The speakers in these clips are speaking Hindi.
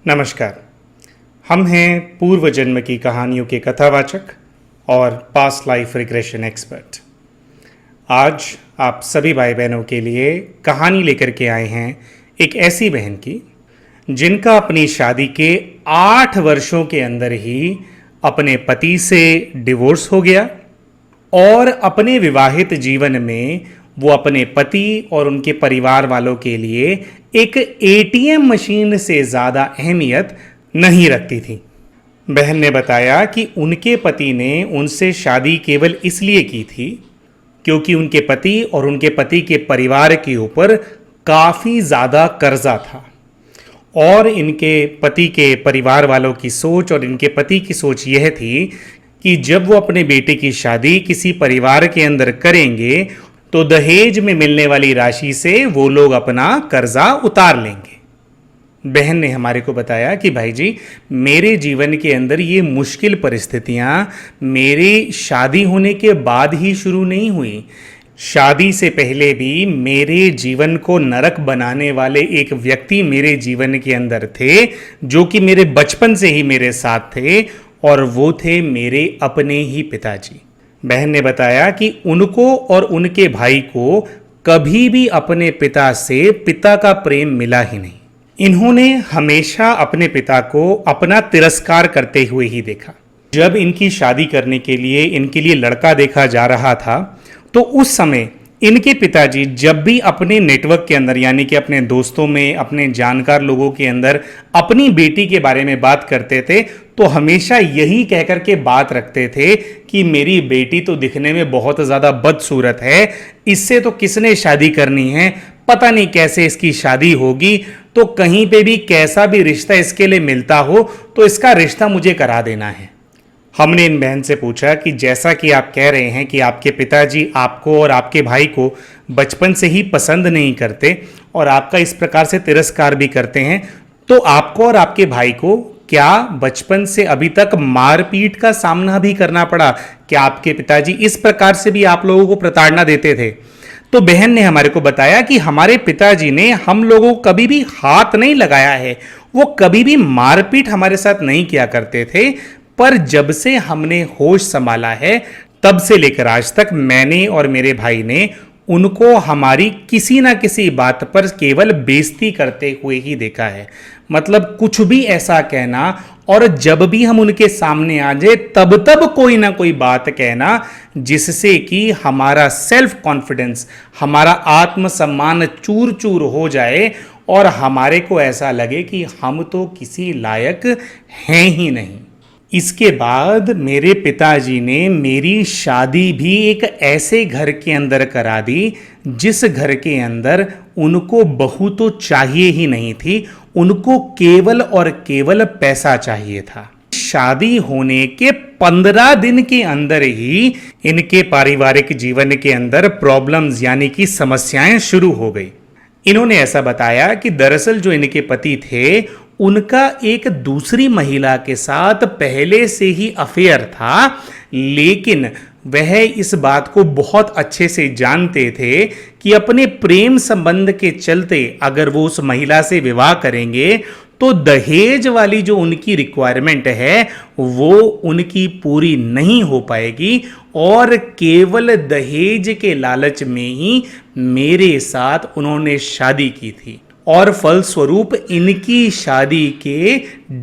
नमस्कार। हम हैं पूर्व जन्म की कहानियों के कथावाचक और पास्ट लाइफ रिग्रेशन एक्सपर्ट। आज आप सभी भाई बहनों के लिए कहानी लेकर के आए हैं एक ऐसी बहन की जिनका अपनी शादी के 8 वर्षों के अंदर ही अपने पति से डिवोर्स हो गया और अपने विवाहित जीवन में वो अपने पति और उनके परिवार वालों के लिए एक एटीएम मशीन से ज़्यादा अहमियत नहीं रखती थी। बहन ने बताया कि उनके पति ने उनसे शादी केवल इसलिए की थी क्योंकि उनके पति और उनके पति के परिवार के ऊपर काफ़ी ज़्यादा कर्जा था और इनके पति के परिवार वालों की सोच और इनके पति की सोच यह थी कि जब वो अपने बेटे की शादी किसी परिवार के अंदर करेंगे तो दहेज में मिलने वाली राशि से वो लोग अपना कर्जा उतार लेंगे। बहन ने हमारे को बताया कि भाई जी, मेरे जीवन के अंदर ये मुश्किल परिस्थितियां मेरी शादी होने के बाद ही शुरू नहीं हुई। शादी से पहले भी मेरे जीवन को नरक बनाने वाले एक व्यक्ति मेरे जीवन के अंदर थे जो कि मेरे बचपन से ही मेरे साथ थे और वो थे मेरे अपने ही पिताजी। बहन ने बताया कि उनको और उनके भाई को कभी भी अपने पिता से पिता का प्रेम मिला ही नहीं। इन्होंने हमेशा अपने पिता को अपना तिरस्कार करते हुए ही देखा। जब इनकी शादी करने के लिए इनके लिए लड़का देखा जा रहा था तो उस समय इनके पिताजी जब भी अपने नेटवर्क के अंदर यानी कि अपने दोस्तों में, अपने जानकार लोगों के अंदर अपनी बेटी के बारे में बात करते थे तो हमेशा यही कहकर के बात रखते थे कि मेरी बेटी तो दिखने में बहुत ज़्यादा बदसूरत है, इससे तो किसने शादी करनी है, पता नहीं कैसे इसकी शादी होगी, तो कहीं पे भी कैसा भी रिश्ता इसके लिए मिलता हो तो इसका रिश्ता मुझे करा देना है। हमने इन बहन से पूछा कि जैसा कि आप कह रहे हैं कि आपके पिताजी आपको और आपके भाई को बचपन से ही पसंद नहीं करते और आपका इस प्रकार से तिरस्कार भी करते हैं, तो आपको और आपके भाई को क्या बचपन से अभी तक मारपीट का सामना भी करना पड़ा? क्या आपके पिताजी इस प्रकार से भी आप लोगों को प्रताड़ना देते थे? तो बहन ने हमारे को बताया कि हमारे पिताजी ने हम लोगों को कभी भी हाथ नहीं लगाया है, वो कभी भी मारपीट हमारे साथ नहीं किया करते थे, पर जब से हमने होश संभाला है तब से लेकर आज तक मैंने और मेरे भाई ने उनको हमारी किसी ना किसी बात पर केवल बेइज्जती करते हुए ही देखा है। मतलब कुछ भी ऐसा कहना और जब भी हम उनके सामने आ जाए तब कोई ना कोई बात कहना जिससे कि हमारा सेल्फ कॉन्फिडेंस, हमारा आत्मसम्मान चूर चूर हो जाए और हमारे को ऐसा लगे कि हम तो किसी लायक हैं ही नहीं। इसके बाद मेरे पिताजी ने मेरी शादी भी एक ऐसे घर के अंदर करा दी जिस घर के अंदर उनको बहू तो चाहिए ही नहीं थी, उनको केवल और केवल पैसा चाहिए था। शादी होने के 15 दिन के अंदर ही इनके पारिवारिक जीवन के अंदर प्रॉब्लम्स यानी कि समस्याएं शुरू हो गई। इन्होंने ऐसा बताया कि दरअसल जो इनके पति थे उनका एक दूसरी महिला के साथ पहले से ही अफेयर था, लेकिन वह इस बात को बहुत अच्छे से जानते थे कि अपने प्रेम संबंध के चलते अगर वो उस महिला से विवाह करेंगे तो दहेज वाली जो उनकी रिक्वायरमेंट है वो उनकी पूरी नहीं हो पाएगी और केवल दहेज के लालच में ही मेरे साथ उन्होंने शादी की थी और फलस्वरूप इनकी शादी के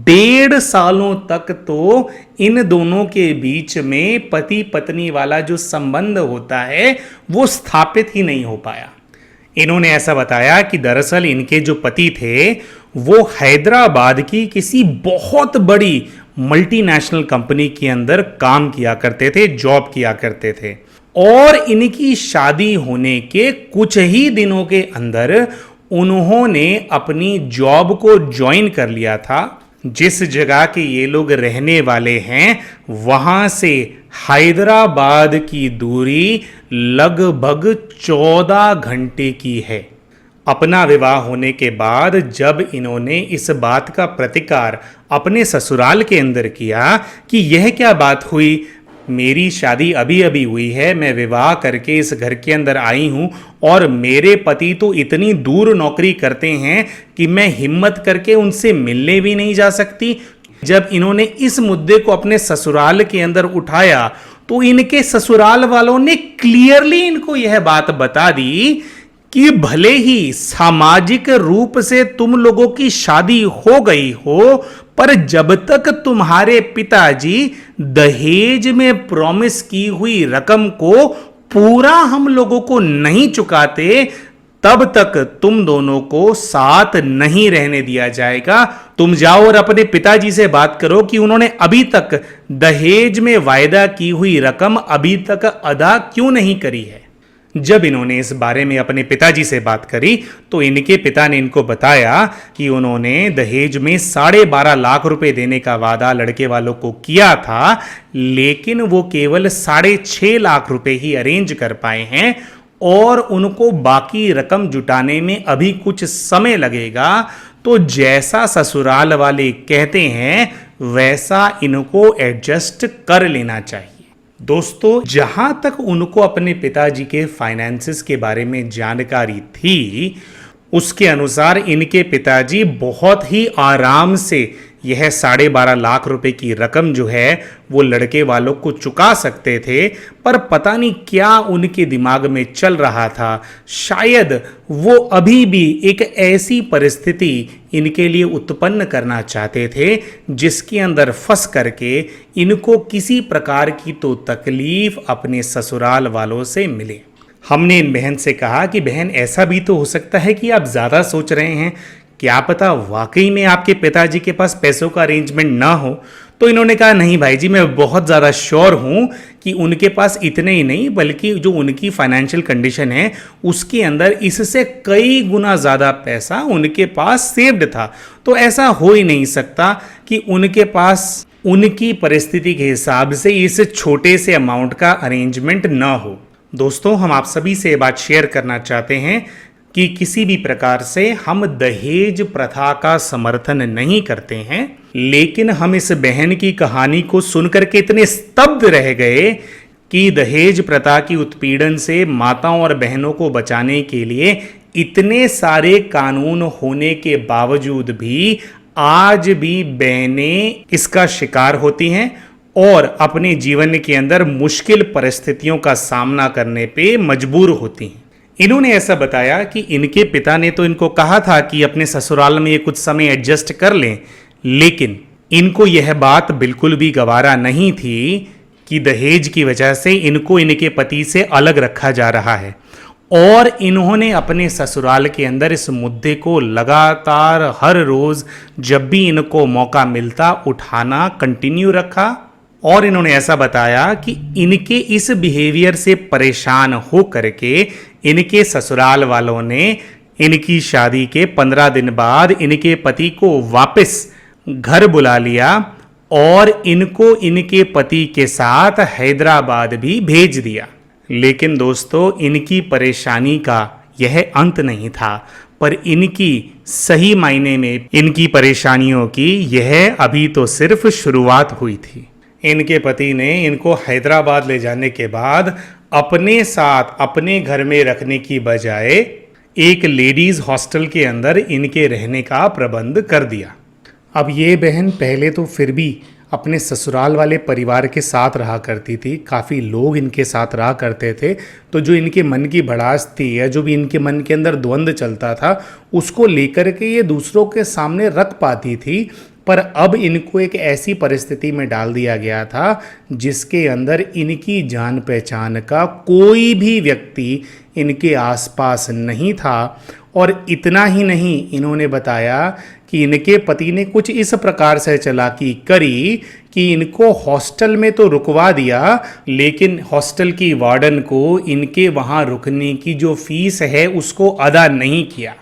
1.5 सालों तक तो इन दोनों के बीच में पति पत्नी वाला जो संबंध होता है वो स्थापित ही नहीं हो पाया। इन्होंने ऐसा बताया कि दरअसल इनके जो पति थे वो हैदराबाद की किसी बहुत बड़ी मल्टीनेशनल कंपनी के अंदर काम किया करते थे, जॉब किया करते थे और इनकी शादी होने के कुछ ही दिनों के अंदर उन्होंने अपनी जॉब को ज्वाइन कर लिया था। जिस जगह के ये लोग रहने वाले हैं वहां से हैदराबाद की दूरी लगभग 14 घंटे की है। अपना विवाह होने के बाद जब इन्होंने इस बात का प्रतिकार अपने ससुराल के अंदर किया कि यह क्या बात हुई, मेरी शादी अभी अभी हुई है, मैं विवाह करके इस घर के अंदर आई हूं और मेरे पति तो इतनी दूर नौकरी करते हैं कि मैं हिम्मत करके उनसे मिलने भी नहीं जा सकती। जब इन्होंने इस मुद्दे को अपने ससुराल के अंदर उठाया तो इनके ससुराल वालों ने क्लियरली इनको यह बात बता दी कि भले ही सामाजिक रूप से तुम लोगों की शादी हो गई हो, पर जब तक तुम्हारे पिताजी दहेज में प्रॉमिस की हुई रकम को पूरा हम लोगों को नहीं चुकाते, तब तक तुम दोनों को साथ नहीं रहने दिया जाएगा। तुम जाओ और अपने पिताजी से बात करो कि उन्होंने अभी तक दहेज में वायदा की हुई रकम अभी तक अदा क्यों नहीं करी है। जब इन्होंने इस बारे में अपने पिताजी से बात करी तो इनके पिता ने इनको बताया कि उन्होंने दहेज में 12.5 लाख रुपए देने का वादा लड़के वालों को किया था, लेकिन वो केवल 6.5 लाख रुपए ही अरेंज कर पाए हैं और उनको बाकी रकम जुटाने में अभी कुछ समय लगेगा। तो जैसा ससुराल वाले कहते हैं वैसा इनको एडजस्ट कर लेना चाहिए। दोस्तों, जहां तक उनको अपने पिताजी के फाइनेंसेस के बारे में जानकारी थी, उसके अनुसार इनके पिताजी बहुत ही आराम से यह 12.5 लाख रुपए की रकम जो है वो लड़के वालों को चुका सकते थे। पर पता नहीं क्या उनके दिमाग में चल रहा था, शायद वो अभी भी एक ऐसी परिस्थिति इनके लिए उत्पन्न करना चाहते थे जिसके अंदर फंस करके इनको किसी प्रकार की तो तकलीफ अपने ससुराल वालों से मिले। हमने इन बहन से कहा कि बहन, ऐसा भी तो हो सकता है कि आप ज़्यादा सोच रहे हैं, क्या पता वाकई में आपके पिताजी के पास पैसों का अरेंजमेंट ना हो। तो इन्होंने कहा नहीं भाई जी, मैं बहुत ज़्यादा श्योर हूँ कि उनके पास इतने ही नहीं बल्कि जो उनकी फाइनेंशियल कंडीशन है उसके अंदर इससे कई गुना ज़्यादा पैसा उनके पास सेव्ड था। तो ऐसा हो ही नहीं सकता कि उनके पास उनकी परिस्थिति के हिसाब से इस छोटे से अमाउंट का अरेंजमेंट ना हो। दोस्तों, हम आप सभी से ये बात शेयर करना चाहते हैं कि किसी भी प्रकार से हम दहेज प्रथा का समर्थन नहीं करते हैं, लेकिन हम इस बहन की कहानी को सुनकर के इतने स्तब्ध रह गए कि दहेज प्रथा की उत्पीड़न से माताओं और बहनों को बचाने के लिए इतने सारे कानून होने के बावजूद भी आज भी बहनें इसका शिकार होती हैं और अपने जीवन के अंदर मुश्किल परिस्थितियों का सामना करने पे मजबूर होती हैं। इन्होंने ऐसा बताया कि इनके पिता ने तो इनको कहा था कि अपने ससुराल में ये कुछ समय एडजस्ट कर लें, लेकिन इनको यह बात बिल्कुल भी गवारा नहीं थी कि दहेज की वजह से इनको इनके पति से अलग रखा जा रहा है। और इन्होंने अपने ससुराल के अंदर इस मुद्दे को लगातार हर रोज जब भी इनको मौका मिलता उठाना कंटिन्यू रखा। और इन्होंने ऐसा बताया कि इनके इस बिहेवियर से परेशान हो करके इनके ससुराल वालों ने इनकी शादी के 15 दिन बाद इनके पति को वापस घर बुला लिया और इनको इनके पति के साथ हैदराबाद भी भेज दिया। लेकिन दोस्तों, इनकी परेशानी का यह अंत नहीं था, पर इनकी सही मायने में इनकी परेशानियों की यह अभी तो सिर्फ शुरुआत हुई थी। इनके पति ने इनको हैदराबाद ले जाने के बाद अपने साथ अपने घर में रखने की बजाय एक लेडीज हॉस्टल के अंदर इनके रहने का प्रबंध कर दिया। अब ये बहन पहले तो फिर भी अपने ससुराल वाले परिवार के साथ रहा करती थी, काफ़ी लोग इनके साथ रहा करते थे, तो जो इनके मन की भड़ास थी या जो भी इनके मन के अंदर द्वंद्व चलता था उसको लेकर के ये दूसरों के सामने रख पाती थी। पर अब इनको एक ऐसी परिस्थिति में डाल दिया गया था जिसके अंदर इनकी जान पहचान का कोई भी व्यक्ति इनके आसपास नहीं था। और इतना ही नहीं, इन्होंने बताया कि इनके पति ने कुछ इस प्रकार से चालाकी करी कि इनको हॉस्टल में तो रुकवा दिया, लेकिन हॉस्टल की वार्डन को इनके वहाँ रुकने की जो फीस है उसको अदा नहीं किया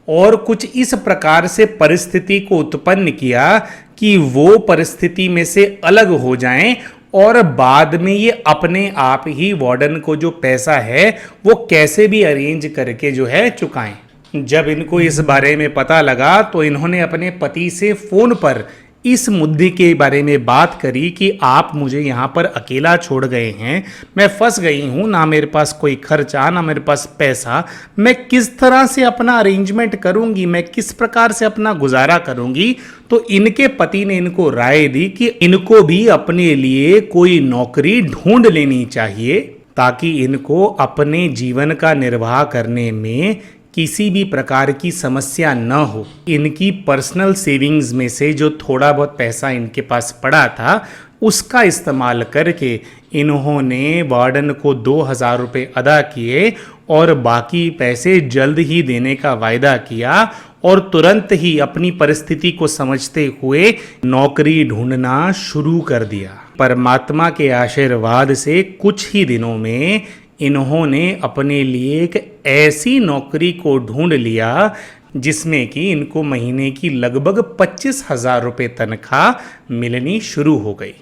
और कुछ इस प्रकार से परिस्थिति को उत्पन्न किया कि वो परिस्थिति में से अलग हो जाएं और बाद में ये अपने आप ही वार्डन को जो पैसा है वो कैसे भी अरेंज करके जो है चुकाएं। जब इनको इस बारे में पता लगा तो इन्होंने अपने पति से फ़ोन पर इस मुद्दे के बारे में बात करी कि आप मुझे यहाँ पर अकेला छोड़ गए हैं, मैं फंस गई हूँ, ना मेरे पास कोई खर्चा, ना मेरे पास पैसा, मैं किस तरह से अपना अरेंजमेंट करूँगी, मैं किस प्रकार से अपना गुजारा करूँगी। तो इनके पति ने इनको राय दी कि इनको भी अपने लिए कोई नौकरी ढूंढ लेनी चाहिए ताकि इनको अपने जीवन का निर्वाह करने में किसी भी प्रकार की समस्या न हो। इनकी पर्सनल सेविंग्स में से जो थोड़ा बहुत पैसा इनके पास पड़ा था उसका इस्तेमाल करके इन्होंने वार्डन को 2,000 रुपये अदा किए और बाकी पैसे जल्द ही देने का वायदा किया और तुरंत ही अपनी परिस्थिति को समझते हुए नौकरी ढूंढना शुरू कर दिया। परमात्मा के आशीर्वाद से कुछ ही दिनों में इन्होंने अपने लिए एक ऐसी नौकरी को ढूंढ लिया जिसमें कि इनको महीने की लगभग 25,000 रुपये तनख्वाह मिलनी शुरू हो गई।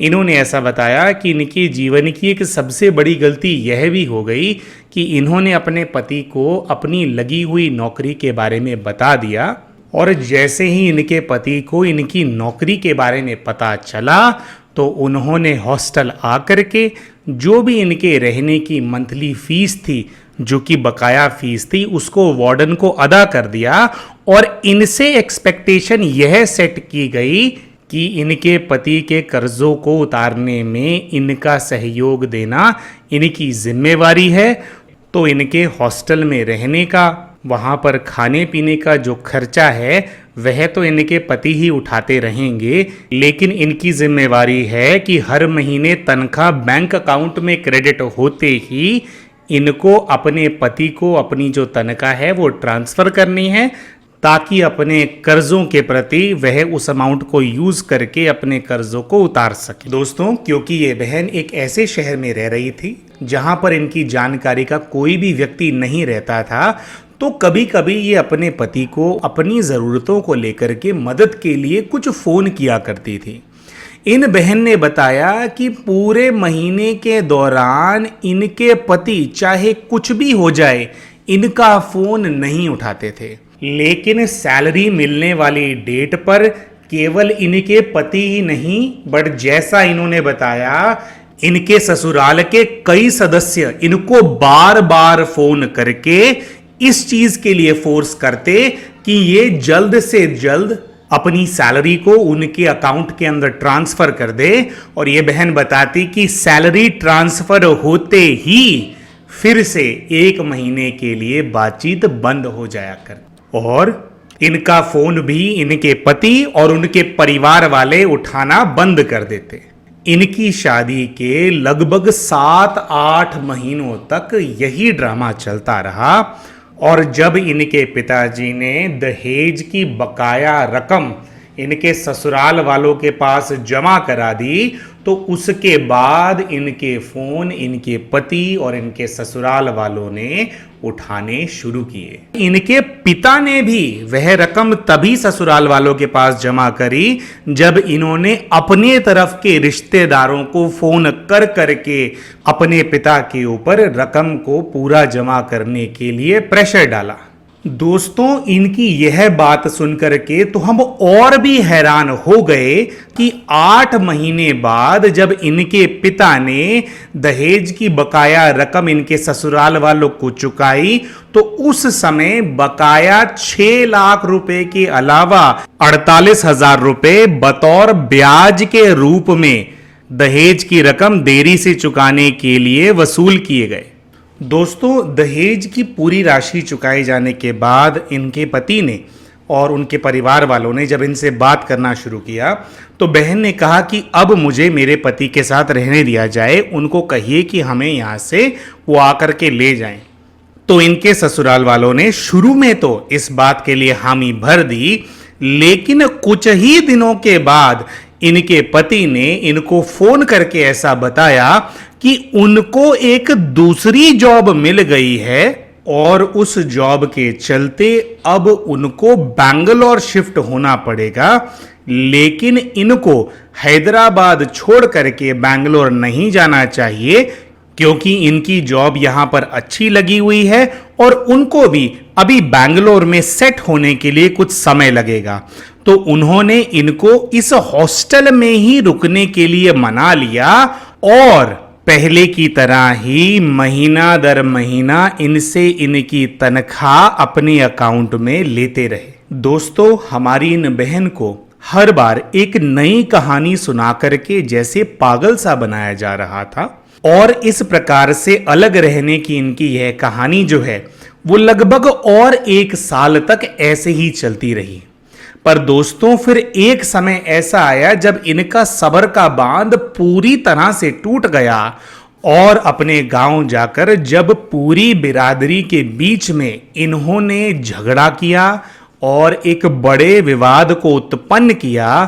इन्होंने ऐसा बताया कि इनके जीवन की एक सबसे बड़ी गलती यह भी हो गई कि इन्होंने अपने पति को अपनी लगी हुई नौकरी के बारे में बता दिया और जैसे ही इनके पति को इनकी नौकरी के बारे में पता चला तो उन्होंने हॉस्टल आकर के जो भी इनके रहने की मंथली फीस थी, जो कि बकाया फीस थी, उसको वार्डन को अदा कर दिया और इनसे एक्सपेक्टेशन यह सेट की गई कि इनके पति के कर्जों को उतारने में इनका सहयोग देना इनकी जिम्मेवारी है। तो इनके हॉस्टल में रहने का, वहाँ पर खाने पीने का जो खर्चा है वह तो इनके पति ही उठाते रहेंगे, लेकिन इनकी जिम्मेवारी है कि हर महीने तनख्वाह बैंक अकाउंट में क्रेडिट होते ही इनको अपने पति को अपनी जो तनख्वाह है वो ट्रांसफ़र करनी है ताकि अपने कर्जों के प्रति वह उस अमाउंट को यूज़ करके अपने कर्जों को उतार सके। दोस्तों, क्योंकि ये बहन एक ऐसे शहर में रह रही थी जहाँ पर इनकी जानकारी का कोई भी व्यक्ति नहीं रहता था, तो कभी कभी ये अपने पति को अपनी ज़रूरतों को लेकर के मदद के लिए कुछ फ़ोन किया करती थी। इन बहन ने बताया कि पूरे महीने के दौरान इनके पति चाहे कुछ भी हो जाए इनका फ़ोन नहीं उठाते थे, लेकिन सैलरी मिलने वाली डेट पर केवल इनके पति ही नहीं बट जैसा इन्होंने बताया इनके ससुराल के कई सदस्य इनको बार बार फ़ोन करके इस चीज के लिए फोर्स करते कि ये जल्द से जल्द अपनी सैलरी को उनके अकाउंट के अंदर ट्रांसफर कर दे। और ये बहन बताती कि सैलरी ट्रांसफर होते ही फिर से 1 महीने के लिए बातचीत बंद हो जाया कर और इनका फोन भी इनके पति और उनके परिवार वाले उठाना बंद कर देते। इनकी शादी के लगभग 7-8 महीनों तक यही ड्रामा चलता रहा और जब इनके पिताजी ने दहेज की बकाया रकम इनके ससुराल वालों के पास जमा करा दी तो उसके बाद इनके फ़ोन इनके पति और इनके ससुराल वालों ने उठाने शुरू किए। इनके पिता ने भी वह रकम तभी ससुराल वालों के पास जमा करी जब इन्होंने अपने तरफ के रिश्तेदारों को फ़ोन कर करके अपने पिता के ऊपर रकम को पूरा जमा करने के लिए प्रेशर डाला। दोस्तों, इनकी यह बात सुनकर के तो हम और भी हैरान हो गए कि 8 महीने बाद जब इनके पिता ने दहेज की बकाया रकम इनके ससुराल वालों को चुकाई तो उस समय बकाया 6 लाख रुपए के अलावा 48,000 रुपए बतौर ब्याज के रूप में दहेज की रकम देरी से चुकाने के लिए वसूल किए गए। दोस्तों, दहेज की पूरी राशि चुकाए जाने के बाद इनके पति ने और उनके परिवार वालों ने जब इनसे बात करना शुरू किया तो बहन ने कहा कि अब मुझे मेरे पति के साथ रहने दिया जाए, उनको कहिए कि हमें यहाँ से वो आकर के ले जाएं। तो इनके ससुराल वालों ने शुरू में तो इस बात के लिए हामी भर दी, लेकिन कुछ ही दिनों के बाद इनके पति ने इनको फोन करके ऐसा बताया कि उनको एक दूसरी जॉब मिल गई है और उस जॉब के चलते अब उनको बैंगलोर शिफ्ट होना पड़ेगा, लेकिन इनको हैदराबाद छोड़ करके बैंगलोर नहीं जाना चाहिए क्योंकि इनकी जॉब यहां पर अच्छी लगी हुई है और उनको भी अभी बैंगलोर में सेट होने के लिए कुछ समय लगेगा। तो उन्होंने इनको इस हॉस्टल में ही रुकने के लिए मना लिया और पहले की तरह ही महीना दर महीना इनसे इनकी तनख्वाह अपने अकाउंट में लेते रहे। दोस्तों, हमारी इन बहन को हर बार एक नई कहानी सुना करके जैसे पागल सा बनाया जा रहा था और इस प्रकार से अलग रहने की इनकी यह कहानी जो है वो लगभग और 1 साल तक ऐसे ही चलती रही। पर दोस्तों, फिर एक समय ऐसा आया जब इनका सब्र का बांध पूरी तरह से टूट गया और अपने गांव जाकर जब पूरी बिरादरी के बीच में इन्होंने झगड़ा किया और एक बड़े विवाद को उत्पन्न किया,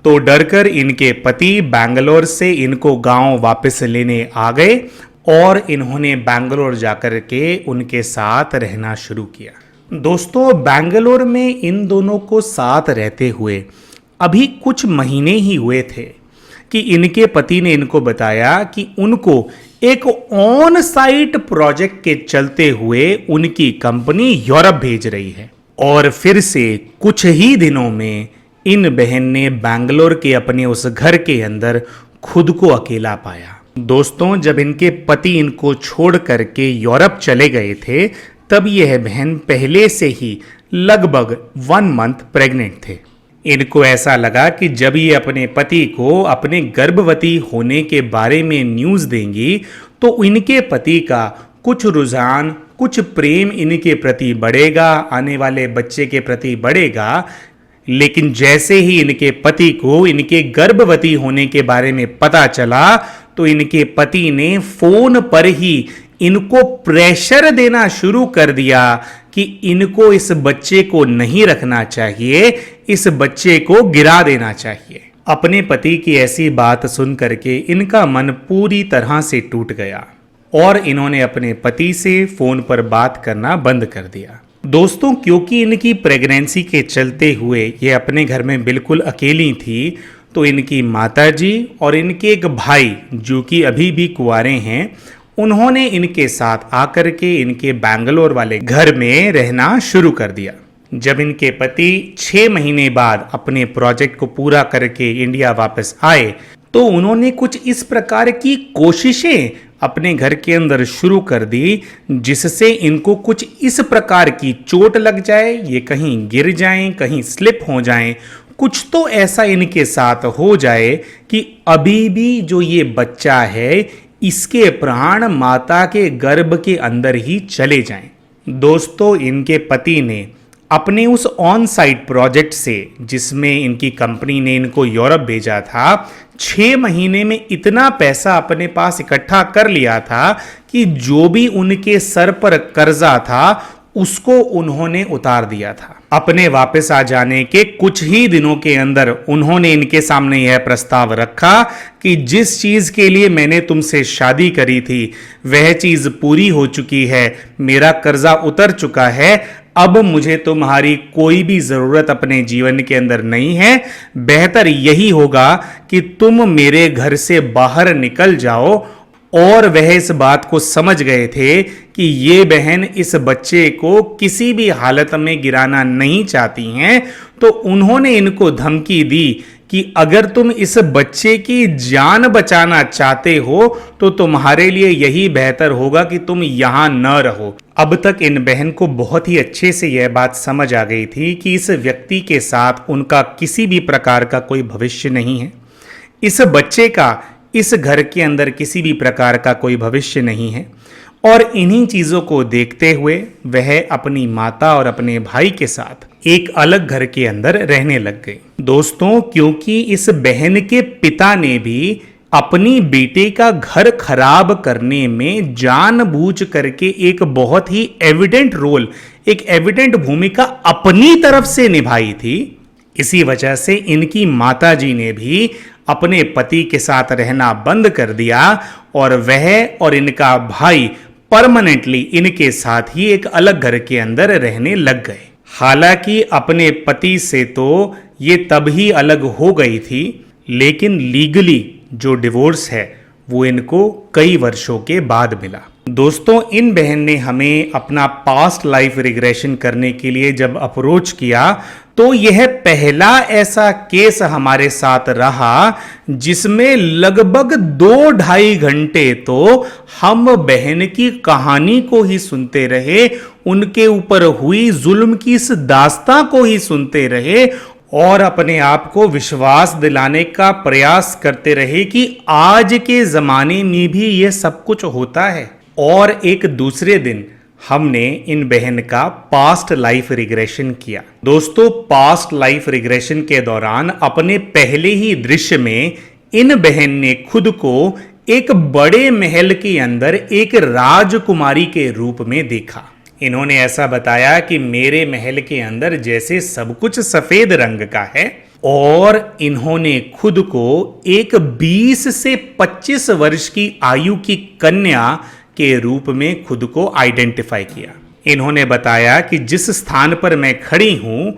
तो डरकर इनके पति बैंगलोर से इनको गांव वापस लेने आ गए और इन्होंने बैंगलोर जाकर के उनके साथ रहना शुरू किया। दोस्तों, बैंगलोर में इन दोनों को साथ रहते हुए अभी कुछ महीने ही हुए थे कि इनके पति ने इनको बताया कि उनको एक ऑन साइट प्रोजेक्ट के चलते हुए उनकी कंपनी यूरोप भेज रही है। और फिर से कुछ ही दिनों में इन बहन ने बैंगलोर के अपने उस घर के अंदर खुद को अकेला पाया। दोस्तों, जब इनके पति इनको छोड़ करके यूरोप चले गए थे तब यह बहन पहले से ही लगभग 1 मंथ प्रेग्नेंट थे। इनको ऐसा लगा कि जब ये अपने पति को अपने गर्भवती होने के बारे में न्यूज़ देंगी तो इनके पति का कुछ रुझान, कुछ प्रेम इनके प्रति बढ़ेगा, आने वाले बच्चे के प्रति बढ़ेगा। लेकिन जैसे ही इनके पति को इनके गर्भवती होने के बारे में पता चला तो इनके पति ने फोन पर ही इनको प्रेशर देना शुरू कर दिया कि इनको इस बच्चे को नहीं रखना चाहिए, इस बच्चे को गिरा देना चाहिए। अपने पति की ऐसी बात सुन करके इनका मन पूरी तरह से टूट गया और इन्होंने अपने पति से फोन पर बात करना बंद कर दिया। दोस्तों, क्योंकि इनकी प्रेगनेंसी के चलते हुए ये अपने घर में बिल्कुल अकेली थी, तो इनकी माताजी और इनके एक भाई जो कि अभी भी कुंवारे हैं, उन्होंने इनके साथ आकर के इनके बैंगलोर वाले घर में रहना शुरू कर दिया। जब इनके पति 6 महीने बाद अपने प्रोजेक्ट को पूरा करके इंडिया वापस आए तो उन्होंने कुछ इस प्रकार की कोशिशें अपने घर के अंदर शुरू कर दी जिससे इनको कुछ इस प्रकार की चोट लग जाए, ये कहीं गिर जाएं, कहीं स्लिप हो जाएं, कुछ तो ऐसा इनके साथ हो जाए कि अभी भी जो ये बच्चा है इसके प्राण माता के गर्भ के अंदर ही चले जाएं। दोस्तों, इनके पति ने अपने उस ऑन साइट प्रोजेक्ट से जिसमें इनकी कंपनी ने इनको यूरोप भेजा था 6 महीने में इतना पैसा अपने पास इकट्ठा कर लिया था कि जो भी उनके सर पर कर्जा था उसको उन्होंने उतार दिया था। अपने वापस आ जाने के कुछ ही दिनों के अंदर उन्होंने इनके सामने यह प्रस्ताव रखा कि जिस चीज के लिए मैंने तुमसे शादी करी थी वह चीज पूरी हो चुकी है, मेरा कर्जा उतर चुका है, अब मुझे तुम्हारी कोई भी जरूरत अपने जीवन के अंदर नहीं है, बेहतर यही होगा कि तुम मेरे घर से बाहर निकल जाओ। और वह इस बात को समझ गए थे कि ये बहन इस बच्चे को किसी भी हालत में गिराना नहीं चाहती हैं, तो उन्होंने इनको धमकी दी कि अगर तुम इस बच्चे की जान बचाना चाहते हो तो तुम्हारे लिए यही बेहतर होगा कि तुम यहां न रहो। अब तक इन बहन को बहुत ही अच्छे से यह बात समझ आ गई थी कि इस व्यक्ति के साथ उनका किसी भी प्रकार का कोई भविष्य नहीं है, इस बच्चे का इस घर के अंदर किसी भी प्रकार का कोई भविष्य नहीं है। और इन्हीं चीजों को देखते हुए वह अपनी माता और अपने भाई के साथ एक अलग घर के अंदर रहने लग गई। दोस्तों, क्योंकि इस बहन के पिता ने भी अपनी बेटे का घर खराब करने में जानबूझ करके एक बहुत ही एविडेंट रोल, एक एविडेंट भूमिका अपनी तरफ से निभाई थी। इसी वजह से इनकी माताजी ने भी अपने पति के साथ रहना बंद कर दिया और वह और इनका भाई परमानेंटली इनके साथ ही एक अलग घर के अंदर रहने लग गए। हालांकि अपने पति से तो ये तब ही अलग हो गई थी, लेकिन लीगली जो डिवोर्स है वो इनको कई वर्षों के बाद मिला। दोस्तों, इन बहन ने हमें अपना पास्ट लाइफ रिग्रेशन करने के लिए जब अप्रोच किया तो यह पहला ऐसा केस हमारे साथ रहा जिसमें लगभग 2-2.5 घंटे तो हम बहन की कहानी को ही सुनते रहे, उनके ऊपर हुई जुल्म की इस दास्तां को ही सुनते रहे और अपने आप को विश्वास दिलाने का प्रयास करते रहे कि आज के ज़माने में भी ये सब कुछ होता है। और एक दूसरे दिन हमने इन बहन का पास्ट लाइफ रिग्रेशन किया। दोस्तों, पास्ट लाइफ रिग्रेशन के दौरान अपने पहले ही दृश्य में इन बहन ने खुद को एक बड़े महल के अंदर एक राजकुमारी के रूप में देखा। इन्होंने ऐसा बताया कि मेरे महल के अंदर जैसे सब कुछ सफेद रंग का है, और इन्होंने खुद को एक 20 से 25 वर्ष की आयु की कन्या के रूप में खुद को आइडेंटिफाई किया। इन्होंने बताया कि जिस स्थान पर मैं खड़ी हूं,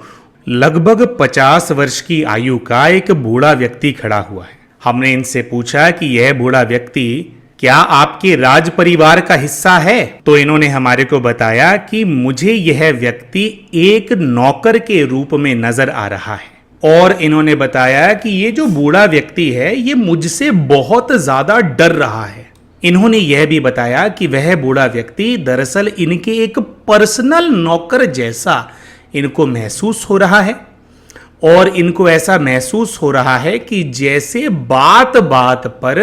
लगभग 50 वर्ष की आयु का एक बूढ़ा व्यक्ति खड़ा हुआ है। हमने इनसे पूछा कि यह बूढ़ा व्यक्ति क्या आपके राज परिवार का हिस्सा है? तो इन्होंने हमारे को बताया कि मुझे यह व्यक्ति एक नौकर के रूप में नजर आ रहा है। और इन्होंने बताया कि ये जो बूढ़ा व्यक्ति है ये मुझसे बहुत ज्यादा डर रहा है। इन्होंने यह भी बताया कि वह बूढ़ा व्यक्ति दरअसल इनके एक पर्सनल नौकर जैसा इनको महसूस हो रहा है, और इनको ऐसा महसूस हो रहा है कि जैसे बात बात पर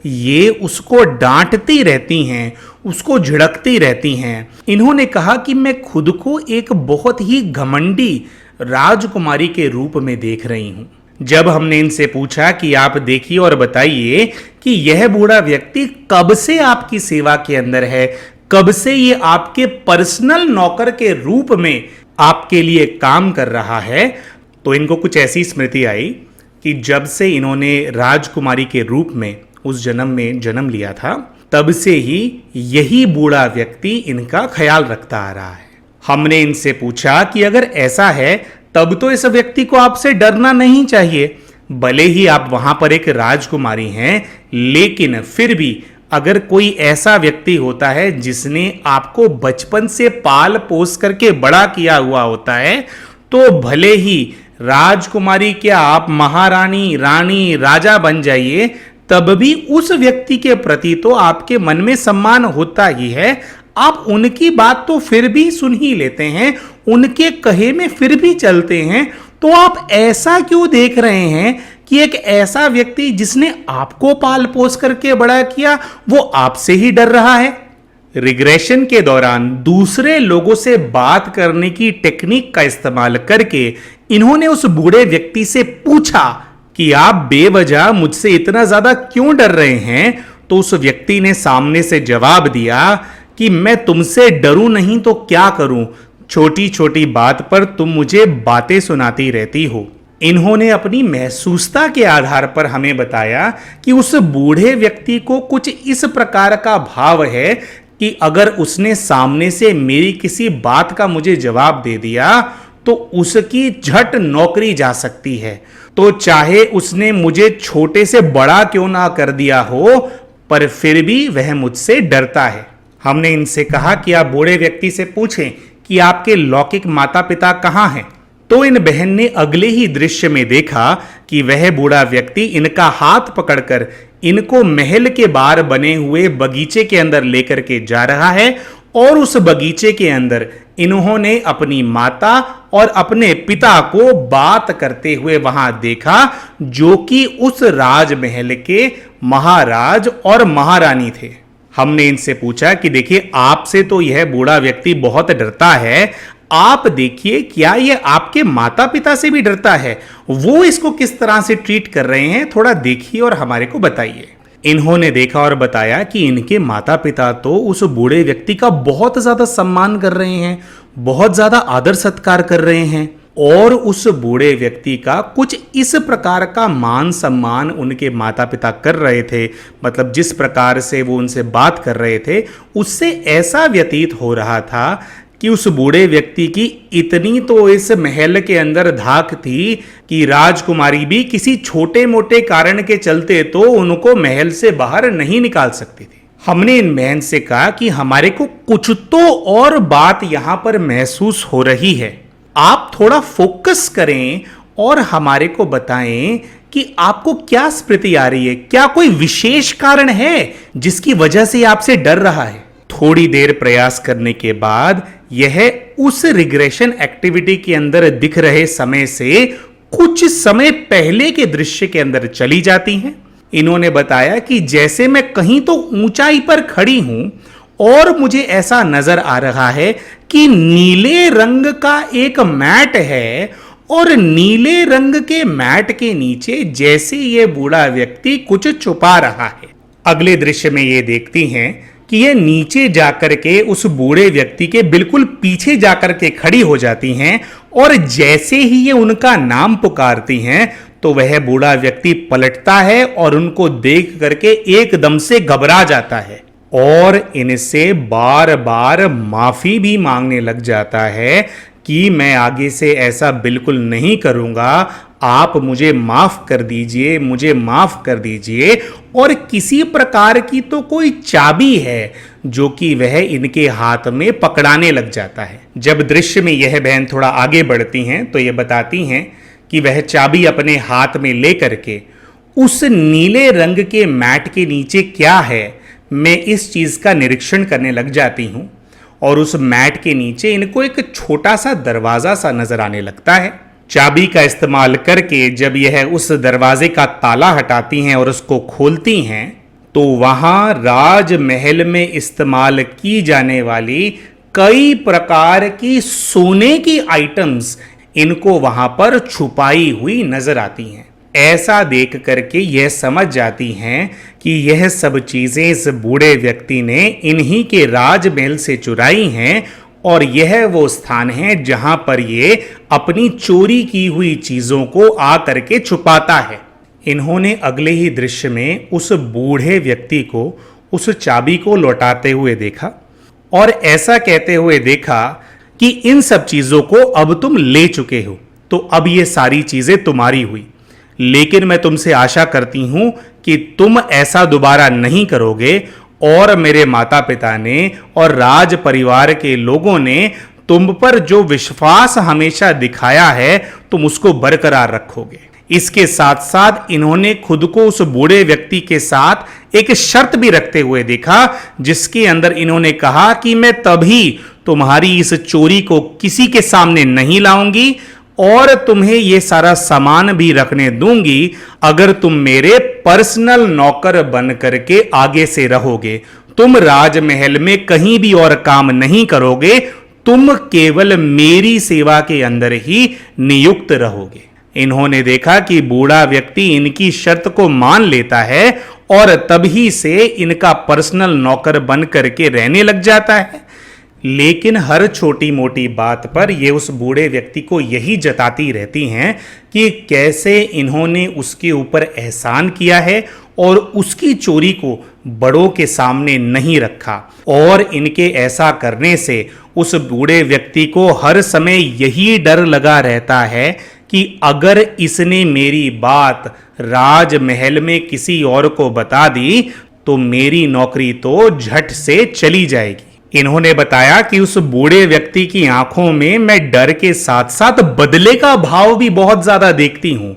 ये उसको डांटती रहती हैं, उसको झिड़कती रहती हैं। इन्होंने कहा कि मैं खुद को एक बहुत ही घमंडी राजकुमारी के रूप में देख रही हूं। जब हमने इनसे पूछा कि आप देखिए और बताइए कि यह बूढ़ा व्यक्ति कब से आपकी सेवा के अंदर है, कब से ये आपके पर्सनल नौकर के रूप में आपके लिए काम कर रहा है, तो इनको कुछ ऐसी स्मृति आई कि जब से इन्होंने राजकुमारी के रूप में उस जन्म में जन्म लिया था, तब से ही यही बूढ़ा व्यक्ति इनका ख्याल रखता आ रहा है। हमने इनसे पूछा कि अगर ऐसा है तब तो इस व्यक्ति को आपसे डरना नहीं चाहिए, भले ही आप वहां पर एक राजकुमारी हैं, लेकिन फिर भी अगर कोई ऐसा व्यक्ति होता है जिसने आपको बचपन से पाल पोस करके बड़ा किया हुआ होता है, तो भले ही राजकुमारी क्या आप महारानी, रानी, राजा बन जाइए, तब भी उस व्यक्ति के प्रति तो आपके मन में सम्मान होता ही है। आप उनकी बात तो फिर भी सुन ही लेते हैं, उनके कहे में फिर भी चलते हैं। तो आप ऐसा क्यों देख रहे हैं कि एक ऐसा व्यक्ति जिसने आपको पाल पोस करके बड़ा किया वो आपसे ही डर रहा है? रिग्रेशन के दौरान दूसरे लोगों से बात करने की टेक्निक का इस्तेमाल करके इन्होंने उस बूढ़े व्यक्ति से पूछा कि आप बेवजह मुझसे इतना ज्यादा क्यों डर रहे हैं? तो उस व्यक्ति ने सामने से जवाब दिया कि मैं तुमसे डरूं नहीं तो क्या करूं, छोटी छोटी बात पर तुम मुझे बातें सुनाती रहती हो। इन्होंने अपनी महसूसता के आधार पर हमें बताया कि उस बूढ़े व्यक्ति को कुछ इस प्रकार का भाव है कि अगर उसने सामने से मेरी किसी बात का मुझे जवाब दे दिया तो उसकी झट नौकरी जा सकती है। तो चाहे उसने मुझे छोटे से बड़ा क्यों ना कर दिया हो, पर फिर भी वह मुझसे डरता है। हमने इनसे कहा कि आप बूढ़े व्यक्ति से पूछें कि आपके लौकिक माता पिता कहाँ हैं। तो इन बहन ने अगले ही दृश्य में देखा कि वह बूढ़ा व्यक्ति इनका हाथ पकड़कर इनको महल के बाहर बने हुए बगीचे के अंदर लेकर के जा रहा है, और उस बगीचे के अंदर इन्होंने अपनी माता और अपने पिता को बात करते हुए वहां देखा, जो कि उस राजमहल के महाराज और महारानी थे। हमने इनसे पूछा कि देखिए, आपसे तो यह बूढ़ा व्यक्ति बहुत डरता है, आप देखिए क्या ये आपके माता पिता से भी डरता है? वो इसको किस तरह से ट्रीट कर रहे हैं, थोड़ा देखिए और हमारे को बताइए। इन्होंने देखा और बताया कि इनके माता पिता तो उस बूढ़े व्यक्ति का बहुत ज्यादा सम्मान कर रहे हैं, बहुत ज्यादा आदर सत्कार कर रहे हैं, और उस बूढ़े व्यक्ति का कुछ इस प्रकार का मान सम्मान उनके माता पिता कर रहे थे, मतलब जिस प्रकार से वो उनसे बात कर रहे थे उससे ऐसा व्यतीत हो रहा था कि उस बूढ़े व्यक्ति की इतनी तो इस महल के अंदर धाक थी कि राजकुमारी भी किसी छोटे मोटे कारण के चलते तो उनको महल से बाहर नहीं निकाल सकती थी। हमने इन बहन से कहा कि हमारे को कुछ तो और बात यहां पर महसूस हो रही है, आप थोड़ा फोकस करें और हमारे को बताएं कि आपको क्या स्मृति आ रही है, क्या कोई विशेष कारण है जिसकी वजह से आपसे डर रहा है। थोड़ी देर प्रयास करने के बाद यह उस रिग्रेशन एक्टिविटी के अंदर दिख रहे समय से कुछ समय पहले के दृश्य के अंदर चली जाती हैं। इन्होंने बताया कि जैसे मैं कहीं तो ऊंचाई पर खड़ी हूं और मुझे ऐसा नजर आ रहा है कि नीले रंग का एक मैट है और नीले रंग के मैट के नीचे जैसे ये बूढ़ा व्यक्ति कुछ छुपा रहा है। अगले दृश्य में ये देखती हैं कि ये नीचे जाकर के उस बूढ़े व्यक्ति के बिल्कुल पीछे जाकर के खड़ी हो जाती हैं और जैसे ही ये उनका नाम पुकारती हैं तो वह बूढ़ा व्यक्ति पलटता है और उनको देख करके एकदम से घबरा जाता है और इनसे बार बार माफी भी मांगने लग जाता है कि मैं आगे से ऐसा बिल्कुल नहीं करूंगा, आप मुझे माफ कर दीजिए, मुझे माफ कर दीजिए। और किसी प्रकार की तो कोई चाबी है जो कि वह इनके हाथ में पकड़ाने लग जाता है। जब दृश्य में यह बहन थोड़ा आगे बढ़ती हैं तो यह बताती हैं कि वह चाबी अपने हाथ में लेकर के उस नीले रंग के मैट के नीचे क्या है, मैं इस चीज का निरीक्षण करने लग जाती हूं और उस मैट के नीचे इनको एक छोटा सा दरवाजा सा नजर आने लगता है। चाबी का इस्तेमाल करके जब यह उस दरवाजे का ताला हटाती हैं और उसको खोलती हैं तो वहां राजमहल में इस्तेमाल की जाने वाली कई प्रकार की सोने की आइटम्स इनको वहां पर छुपाई हुई नजर आती हैं। ऐसा देख करके यह समझ जाती हैं कि यह सब चीजें इस बूढ़े व्यक्ति ने इन्हीं के राजमहल से चुराई हैं और यह वो स्थान है जहां पर ये अपनी चोरी की हुई चीजों को आ करके छुपाता है। इन्होंने अगले ही दृश्य में उस बूढ़े व्यक्ति को उस चाबी को लौटाते हुए देखा और ऐसा कहते हुए देखा कि इन सब चीजों को अब तुम ले चुके हो, तो अब ये सारी चीजें तुम्हारी हुई, लेकिन मैं तुमसे आशा करती हूं कि तुम ऐसा दोबारा नहीं करोगे और मेरे माता पिता ने और राज परिवार के लोगों ने तुम पर जो विश्वास हमेशा दिखाया है तुम उसको बरकरार रखोगे। इसके साथ साथ इन्होंने खुद को उस बूढ़े व्यक्ति के साथ एक शर्त भी रखते हुए देखा जिसके अंदर इन्होंने कहा कि मैं तभी तुम्हारी इस चोरी को किसी के सामने नहीं लाऊंगी और तुम्हें यह सारा सामान भी रखने दूंगी अगर तुम मेरे पर्सनल नौकर बन करके आगे से रहोगे। तुम राजमहल में कहीं भी और काम नहीं करोगे, तुम केवल मेरी सेवा के अंदर ही नियुक्त रहोगे। इन्होंने देखा कि बूढ़ा व्यक्ति इनकी शर्त को मान लेता है और तभी से इनका पर्सनल नौकर बन करके रहने लग जाता है। लेकिन हर छोटी मोटी बात पर ये उस बूढ़े व्यक्ति को यही जताती रहती हैं कि कैसे इन्होंने उसके ऊपर एहसान किया है और उसकी चोरी को बड़ों के सामने नहीं रखा और इनके ऐसा करने से उस बूढ़े व्यक्ति को हर समय यही डर लगा रहता है कि अगर इसने मेरी बात राजमहल में किसी और को बता दी तो मेरी नौकरी तो झट से चली जाएगी। इन्होंने बताया कि उस बूढ़े व्यक्ति की आंखों में मैं डर के साथ साथ बदले का भाव भी बहुत ज्यादा देखती हूं।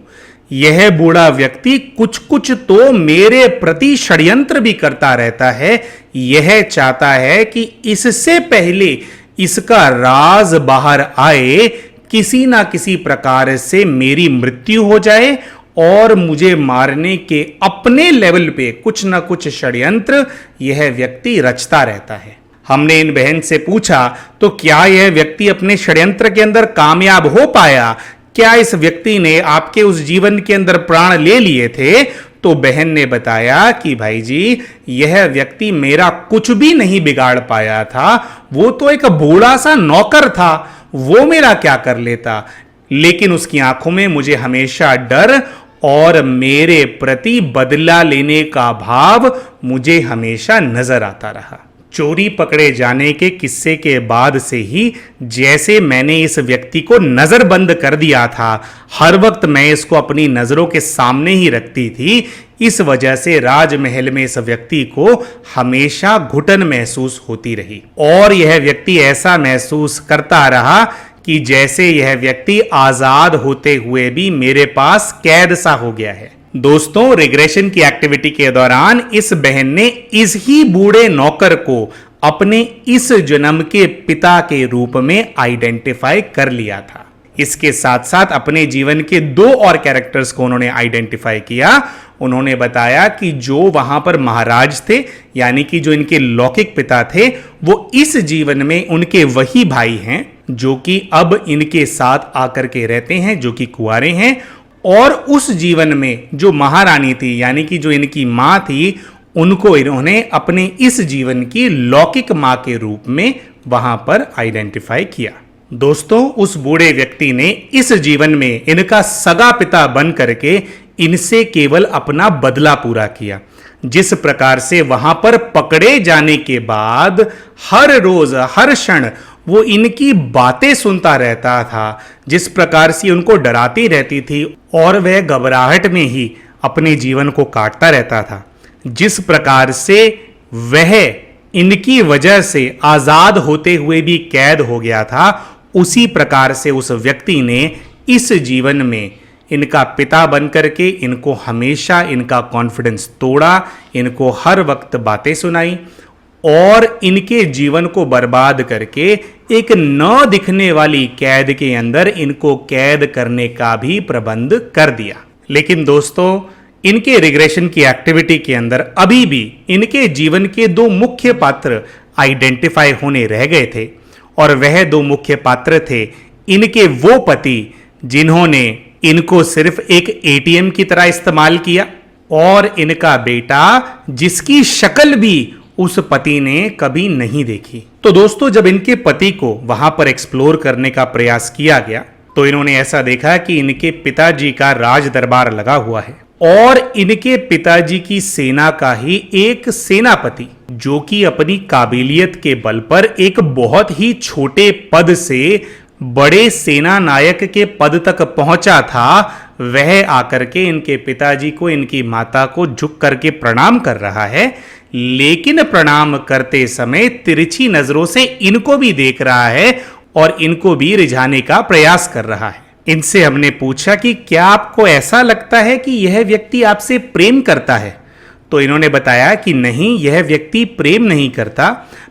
यह बूढ़ा व्यक्ति कुछ कुछ तो मेरे प्रति षड्यंत्र भी करता रहता है। यह चाहता है कि इससे पहले इसका राज बाहर आए किसी ना किसी प्रकार से मेरी मृत्यु हो जाए और मुझे मारने के अपने लेवल पे कुछ ना कुछ षड्यंत्र यह व्यक्ति रचता रहता है। हमने इन बहन से पूछा तो क्या यह व्यक्ति अपने षड्यंत्र के अंदर कामयाब हो पाया, क्या इस व्यक्ति ने आपके उस जीवन के अंदर प्राण ले लिए थे? तो बहन ने बताया कि भाई जी यह व्यक्ति मेरा कुछ भी नहीं बिगाड़ पाया था, वो तो एक बूढ़ा सा नौकर था, वो मेरा क्या कर लेता, लेकिन उसकी आंखों में मुझे हमेशा डर और मेरे प्रति बदला लेने का भाव मुझे हमेशा नजर आता रहा। चोरी पकड़े जाने के किस्से के बाद से ही जैसे मैंने इस व्यक्ति को नज़रबंद कर दिया था, हर वक्त मैं इसको अपनी नज़रों के सामने ही रखती थी, इस वजह से राजमहल में इस व्यक्ति को हमेशा घुटन महसूस होती रही और यह व्यक्ति ऐसा महसूस करता रहा कि जैसे यह व्यक्ति आज़ाद होते हुए भी मेरे पास कैद सा हो गया है। दोस्तों, रिग्रेशन की एक्टिविटी के दौरान इस बहन ने इस ही बूढ़े नौकर को अपने इस जन्म के पिता के रूप में आइडेंटिफाई कर लिया था। इसके साथ साथ अपने जीवन के 2 और कैरेक्टर्स को उन्होंने आइडेंटिफाई किया। उन्होंने बताया कि जो वहां पर महाराज थे, यानी कि जो इनके लौकिक पिता थे, वो इस जीवन में उनके वही भाई हैं जो कि अब इनके साथ आकर के रहते हैं, जो कि कुंवारे हैं। और उस जीवन में जो महारानी थी, यानी कि जो इनकी माँ थी, उनको इन्होंने अपने इस जीवन की लौकिक माँ के रूप में वहां पर आइडेंटिफाई किया। दोस्तों, उस बूढ़े व्यक्ति ने इस जीवन में इनका सगा पिता बन करके इनसे केवल अपना बदला पूरा किया। जिस प्रकार से वहां पर पकड़े जाने के बाद हर रोज हर क्षण वो इनकी बातें सुनता रहता था, जिस प्रकार से उनको डराती रहती थी और वह घबराहट में ही अपने जीवन को काटता रहता था, जिस प्रकार से वह इनकी वजह से आजाद होते हुए भी कैद हो गया था, उसी प्रकार से उस व्यक्ति ने इस जीवन में इनका पिता बनकर के इनको हमेशा इनका कॉन्फिडेंस तोड़ा, इनको हर वक्त बातें सुनाई और इनके जीवन को बर्बाद करके एक न दिखने वाली कैद के अंदर इनको कैद करने का भी प्रबंध कर दिया। लेकिन दोस्तों, इनके रिग्रेशन की एक्टिविटी के अंदर अभी भी इनके जीवन के 2 मुख्य पात्र आइडेंटिफाई होने रह गए थे और वह 2 मुख्य पात्र थे इनके वो पति जिन्होंने इनको सिर्फ एक एटीएम की तरह इस्तेमाल किया और इनका बेटा जिसकी शक्ल भी उस पति ने कभी नहीं देखी। तो दोस्तों, जब इनके पति को वहां पर एक्सप्लोर करने का प्रयास किया गया तो इन्होंने ऐसा देखा कि इनके पिताजी का राज दरबार लगा हुआ है और इनके पिताजी की सेना का ही एक सेनापति, जो कि अपनी काबिलियत के बल पर एक बहुत ही छोटे पद से बड़े सेना नायक के पद तक पहुंचा था, वह आकर के इनके पिताजी को, इनकी माता को झुक करके प्रणाम कर रहा है। लेकिन प्रणाम करते समय तिरछी नजरों से इनको भी देख रहा है और इनको भी रिझाने का प्रयास कर रहा है। इनसे हमने पूछा कि क्या आपको ऐसा लगता है कि यह व्यक्ति आपसे प्रेम करता है? तो इन्होंने बताया कि नहीं, यह व्यक्ति प्रेम नहीं करता,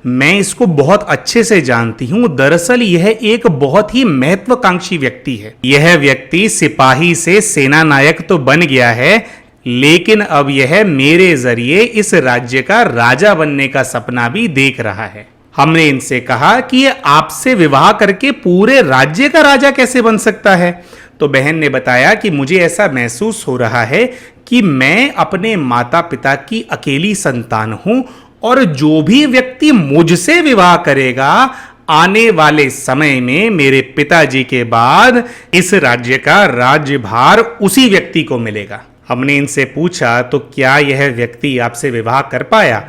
मैं इसको बहुत अच्छे से जानती हूं। दरअसल यह एक बहुत ही महत्वाकांक्षी व्यक्ति है। यह व्यक्ति सिपाही से सेना नायक तो बन गया है, लेकिन अब यह मेरे जरिए इस राज्य का राजा बनने का सपना भी देख रहा है। हमने इनसे कहा कि यह आपसे विवाह करके पूरे राज्य का राजा कैसे बन सकता है? तो बहन ने बताया कि मुझे ऐसा महसूस हो रहा है कि मैं अपने माता पिता की अकेली संतान हूं और जो भी व्यक्ति मुझसे विवाह करेगा, आने वाले समय में मेरे पिताजी के बाद इस राज्य का राज्यभार उसी व्यक्ति को मिलेगा। हमने इनसे पूछा, तो क्या यह व्यक्ति आपसे विवाह कर पाया?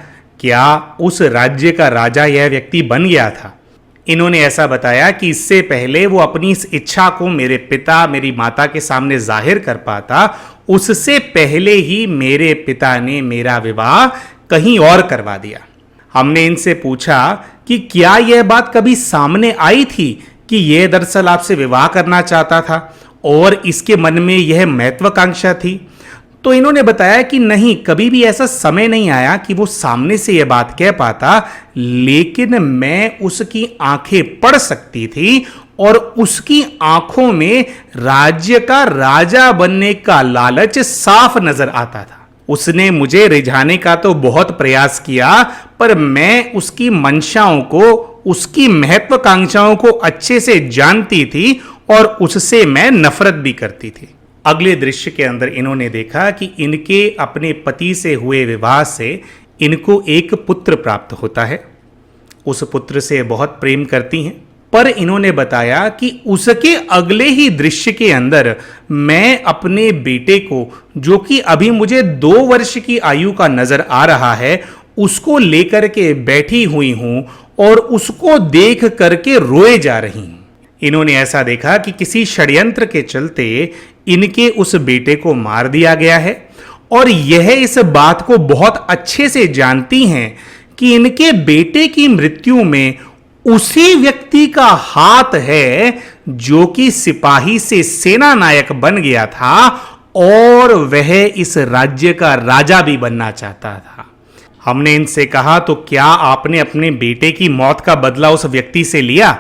क्या उस राज्य का राजा यह व्यक्ति बन गया था? इन्होंने ऐसा बताया कि इससे पहले वो अपनी इस इच्छा को मेरे पिता, मेरी माता के सामने जाहिर कर पाता, उससे पहले ही मेरे पिता ने मेरा विवाह कहीं और करवा दिया। हमने इनसे पूछा कि क्या यह बात कभी सामने आई थी कि यह दरअसल आपसे विवाह करना चाहता था और इसके मन में यह महत्वाकांक्षा थी? तो इन्होंने बताया कि नहीं, कभी भी ऐसा समय नहीं आया कि वो सामने से यह बात कह पाता, लेकिन मैं उसकी आंखें पढ़ सकती थी और उसकी आंखों में राज्य का राजा बनने का लालच साफ नजर आता था। उसने मुझे रिझाने का तो बहुत प्रयास किया, पर मैं उसकी मंशाओं को, उसकी महत्वाकांक्षाओं को अच्छे से जानती थी और उससे मैं नफरत भी करती थी। अगले दृश्य के अंदर इन्होंने देखा कि इनके अपने पति से हुए विवाह से इनको एक पुत्र प्राप्त होता है। उस पुत्र से बहुत प्रेम करती हैं, पर इन्होंने बताया कि उसके अगले ही दृश्य के अंदर मैं अपने बेटे को, जो कि अभी मुझे 2 वर्ष की आयु का नजर आ रहा है, उसको लेकर के बैठी हुई हूं और उसको देख करके रोए जा रही हूं। इन्होंने ऐसा देखा कि किसी षड्यंत्र के चलते इनके उस बेटे को मार दिया गया है और यह इस बात को बहुत अच्छे से जानती हैं कि इनके बेटे की मृत्यु में उसी व्यक्ति का हाथ है जो कि सिपाही से सेना नायक बन गया था और वह इस राज्य का राजा भी बनना चाहता था। हमने इनसे कहा, तो क्या आपने अपने बेटे की मौत का बदला उस व्यक्ति से लिया?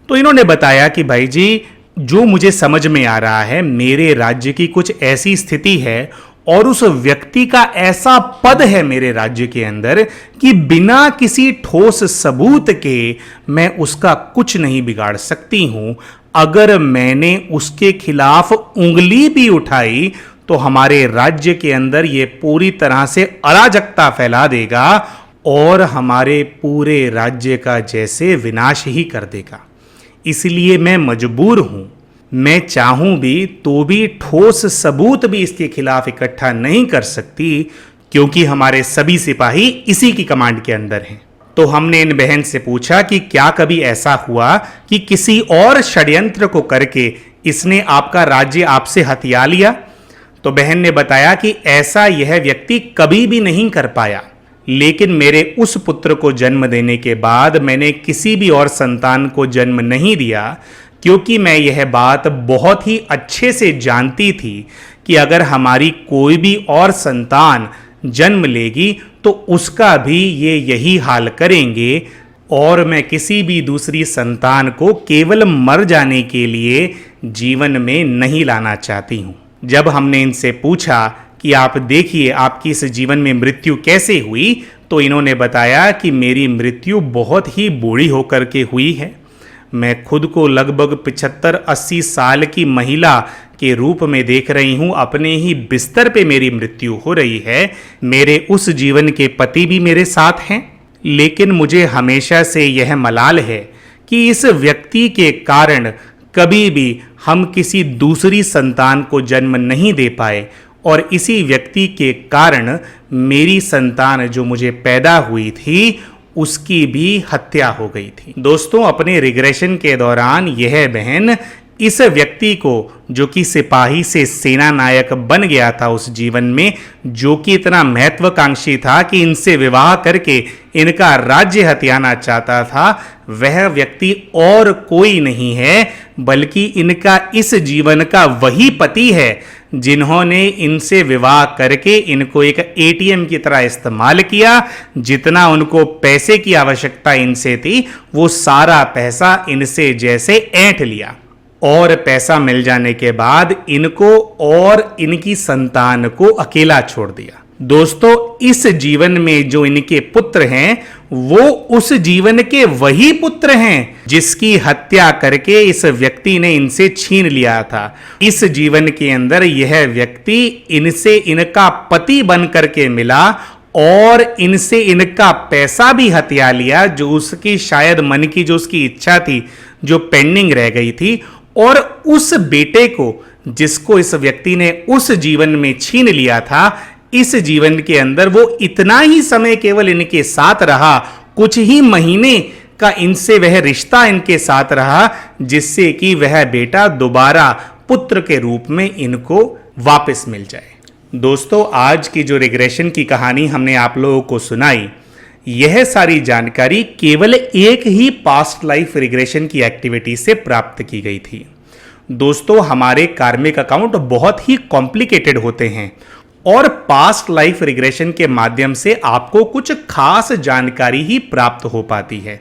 तो इन्होंने बताया कि भाई जी, जो मुझे समझ में आ रहा है, मेरे राज्य की कुछ ऐसी स्थिति है और उस व्यक्ति का ऐसा पद है मेरे राज्य के अंदर कि बिना किसी ठोस सबूत के मैं उसका कुछ नहीं बिगाड़ सकती हूं। अगर मैंने उसके खिलाफ उंगली भी उठाई तो हमारे राज्य के अंदर यह पूरी तरह से अराजकता फैला देगा और हमारे पूरे राज्य का जैसे विनाश ही कर देगा। इसलिए मैं मजबूर हूं, मैं चाहूं भी तो भी ठोस सबूत भी इसके खिलाफ इकट्ठा नहीं कर सकती, क्योंकि हमारे सभी सिपाही इसी की कमांड के अंदर हैं। तो हमने इन बहन से पूछा कि क्या कभी ऐसा हुआ कि किसी और षड्यंत्र को करके इसने आपका राज्य आपसे हथिया लिया? तो बहन ने बताया कि ऐसा यह व्यक्ति कभी भी नहीं कर पाया, लेकिन मेरे उस पुत्र को जन्म देने के बाद मैंने किसी भी और संतान को जन्म नहीं दिया, क्योंकि मैं यह बात बहुत ही अच्छे से जानती थी कि अगर हमारी कोई भी और संतान जन्म लेगी तो उसका भी ये यही हाल करेंगे और मैं किसी भी दूसरी संतान को केवल मर जाने के लिए जीवन में नहीं लाना चाहती हूँ। जब हमने इनसे पूछा कि आप देखिए आपकी इस जीवन में मृत्यु कैसे हुई, तो इन्होंने बताया कि मेरी मृत्यु बहुत ही बूढ़ी होकर के हुई है। मैं खुद को लगभग 75-80 साल की महिला के रूप में देख रही हूं। अपने ही बिस्तर पे मेरी मृत्यु हो रही है। मेरे उस जीवन के पति भी मेरे साथ हैं, लेकिन मुझे हमेशा से यह मलाल है कि इस व्यक्ति के कारण कभी भी हम किसी दूसरी संतान को जन्म नहीं दे पाए और इसी व्यक्ति के कारण मेरी संतान जो मुझे पैदा हुई थी उसकी भी हत्या हो गई थी। दोस्तों, अपने रिग्रेशन के दौरान यह बहन इस व्यक्ति को, जो कि सिपाही से सेना नायक बन गया था उस जीवन में, जो कि इतना महत्वाकांक्षी था कि इनसे विवाह करके इनका राज्य हथियाना चाहता था, वह व्यक्ति और कोई नहीं है बल्कि इनका इस जीवन का वही पति है जिन्होंने इनसे विवाह करके इनको एक एटीएम की तरह इस्तेमाल किया। जितना उनको पैसे की आवश्यकता इनसे थी वो सारा पैसा इनसे जैसे ऐंठ लिया और पैसा मिल जाने के बाद इनको और इनकी संतान को अकेला छोड़ दिया। दोस्तों, इस जीवन में जो इनके पुत्र हैं वो उस जीवन के वही पुत्र हैं जिसकी हत्या करके इस व्यक्ति ने इनसे छीन लिया था। इस जीवन के अंदर यह व्यक्ति इनसे इनका पति बन करके मिला और इनसे इनका पैसा भी हथिया लिया, जो उसकी शायद मन की जो उसकी इच्छा थी जो पेंडिंग रह गई थी, और उस बेटे को जिसको इस व्यक्ति ने उस जीवन में छीन लिया था, इस जीवन के अंदर वो इतना ही समय केवल इनके साथ रहा, कुछ ही महीने का इनसे वह रिश्ता इनके साथ रहा, जिससे कि वह बेटा दोबारा पुत्र के रूप में इनको वापस मिल जाए। दोस्तों, आज की जो रिग्रेशन की कहानी हमने आप लोगों को सुनाई, यह सारी जानकारी केवल एक ही पास्ट लाइफ रिग्रेशन की एक्टिविटी से प्राप्त की गई थी। दोस्तों, हमारे कार्मिक अकाउंट बहुत ही कॉम्प्लिकेटेड होते हैं और पास्ट लाइफ रिग्रेशन के माध्यम से आपको कुछ खास जानकारी ही प्राप्त हो पाती है।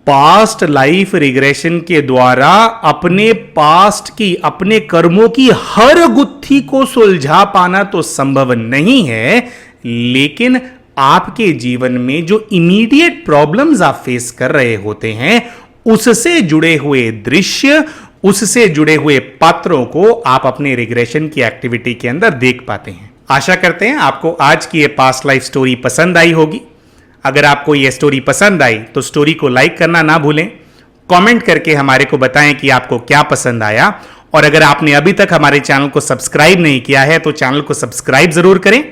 पास्ट लाइफ रिग्रेशन के द्वारा अपने पास्ट की, अपने कर्मों की हर गुत्थी को सुलझा पाना तो संभव नहीं है, लेकिन आपके जीवन में जो इमीडिएट प्रॉब्लम्स आप फेस कर रहे होते हैं उससे जुड़े हुए दृश्य, उससे जुड़े हुए पात्रों को आप अपने रिग्रेशन की एक्टिविटी के अंदर देख पाते हैं। आशा करते हैं आपको आज की ये पास्ट लाइफ स्टोरी पसंद आई होगी। अगर आपको ये स्टोरी पसंद आई तो स्टोरी को लाइक करना ना भूलें, कमेंट करके हमारे को बताएं कि आपको क्या पसंद आया, और अगर आपने अभी तक हमारे चैनल को सब्सक्राइब नहीं किया है तो चैनल को सब्सक्राइब जरूर करें।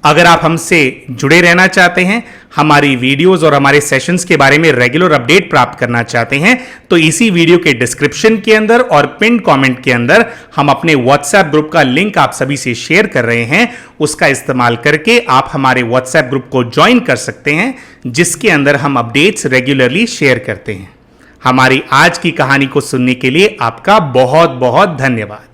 अगर आप हमसे जुड़े रहना चाहते हैं, हमारी वीडियोस और हमारे सेशंस के बारे में रेगुलर अपडेट प्राप्त करना चाहते हैं, तो इसी वीडियो के डिस्क्रिप्शन के अंदर और पिन कमेंट के अंदर हम अपने व्हाट्सएप ग्रुप का लिंक आप सभी से शेयर कर रहे हैं। उसका इस्तेमाल करके आप हमारे व्हाट्सएप ग्रुप को ज्वाइन कर सकते हैं, जिसके अंदर हम अपडेट्स रेगुलरली शेयर करते हैं। हमारी आज की कहानी को सुनने के लिए आपका बहुत बहुत धन्यवाद।